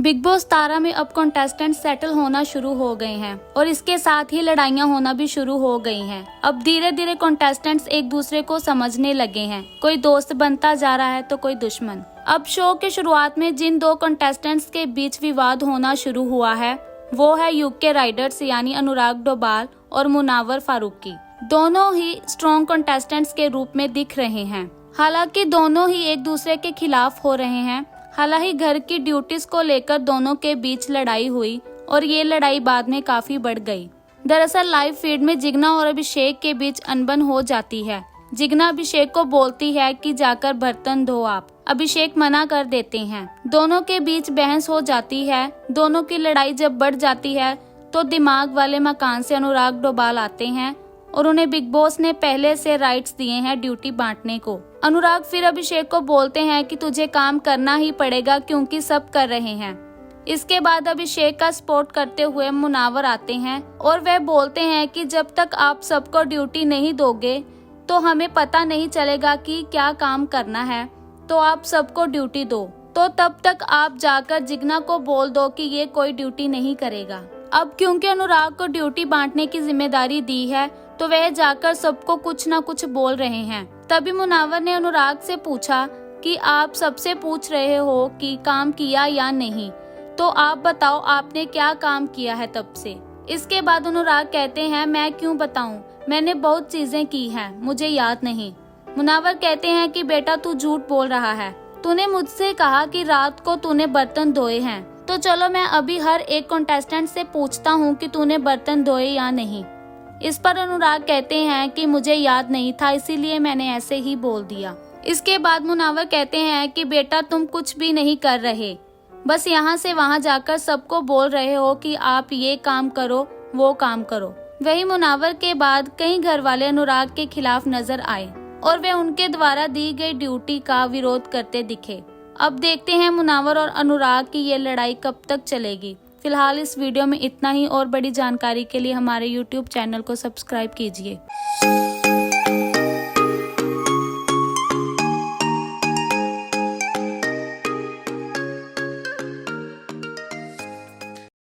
Big boss 17 में अब contestant settle होना शुरू हो गए हैं और इसके साथ ही लड़ाइयां होना भी शुरू हो गई हैं। अब धीरे धीरे कंटेस्टेंट्स एक दूसरे को समझने लगे हैं, कोई दोस्त बनता जा रहा है तो कोई दुश्मन। अब शो के शुरुआत में जिन दो कंटेस्टेंट्स के बीच विवाद होना शुरू हुआ है वो है यूके राइडर्स यानी अनुराग डोभाल और मुनावर फारूकी। दोनों ही स्ट्रॉन्ग कंटेस्टेंट्स के रूप में दिख रहे हैं। हालांकि दोनों ही एक दूसरे के खिलाफ हो रहे हैं। हालांकि घर की ड्यूटीज को लेकर दोनों के बीच लड़ाई हुई और ये लड़ाई बाद में काफी बढ़ गई। दरअसल लाइव फीड में जिग्ना और अभिषेक के बीच अनबन हो जाती है। जिग्ना अभिषेक को बोलती है कि जाकर बर्तन धो आप। अभिषेक मना कर देते हैं। दोनों के बीच बहस हो जाती है। दोनों की लड़ाई जब बढ़ जाती है तो दिमाग वाले मकान से अनुराग डोभाल आते हैं और उन्हें बिग बॉस ने पहले से राइट्स दिए हैं ड्यूटी बांटने को। अनुराग फिर अभिषेक को बोलते हैं कि तुझे काम करना ही पड़ेगा क्योंकि सब कर रहे हैं। इसके बाद अभिषेक का सपोर्ट करते हुए मुनावर आते हैं और वह बोलते हैं कि जब तक आप सबको ड्यूटी नहीं दोगे तो हमें पता नहीं चलेगा कि क्या काम करना है, तो आप सबको ड्यूटी दो। तो तब तक आप जाकर जिग्ना को बोल दो कि ये कोई ड्यूटी नहीं करेगा। अब क्योंकि अनुराग को ड्यूटी बांटने की जिम्मेदारी दी है तो वह जाकर सबको कुछ न कुछ बोल रहे हैं। तभी मुनावर ने अनुराग से पूछा कि आप सबसे पूछ रहे हो कि काम किया या नहीं, तो आप बताओ आपने क्या काम किया है तब से। इसके बाद अनुराग कहते हैं मैं क्यों बताऊं, मैंने बहुत चीजें की हैं, मुझे याद नहीं। मुनावर कहते हैं कि बेटा तू झूठ बोल रहा है, तूने मुझसे कहा कि रात को तूने बर्तन धोए हैं, तो चलो मैं अभी हर एक कंटेस्टेंट से पूछता हूँ कि तूने बर्तन धोए या नहीं। इस पर अनुराग कहते हैं कि मुझे याद नहीं था इसीलिए मैंने ऐसे ही बोल दिया। इसके बाद मुनावर कहते हैं कि बेटा तुम कुछ भी नहीं कर रहे, बस यहाँ से वहाँ जाकर सबको बोल रहे हो कि आप ये काम करो वो काम करो। वही मुनावर के बाद कई घर वाले अनुराग के खिलाफ नजर आए और वे उनके द्वारा दी गई ड्यूटी का विरोध करते दिखे। अब देखते हैं मुनावर और अनुराग की ये लड़ाई कब तक चलेगी। फिलहाल इस वीडियो में इतना ही और बड़ी जानकारी के लिए हमारे YouTube चैनल को सब्सक्राइब कीजिए।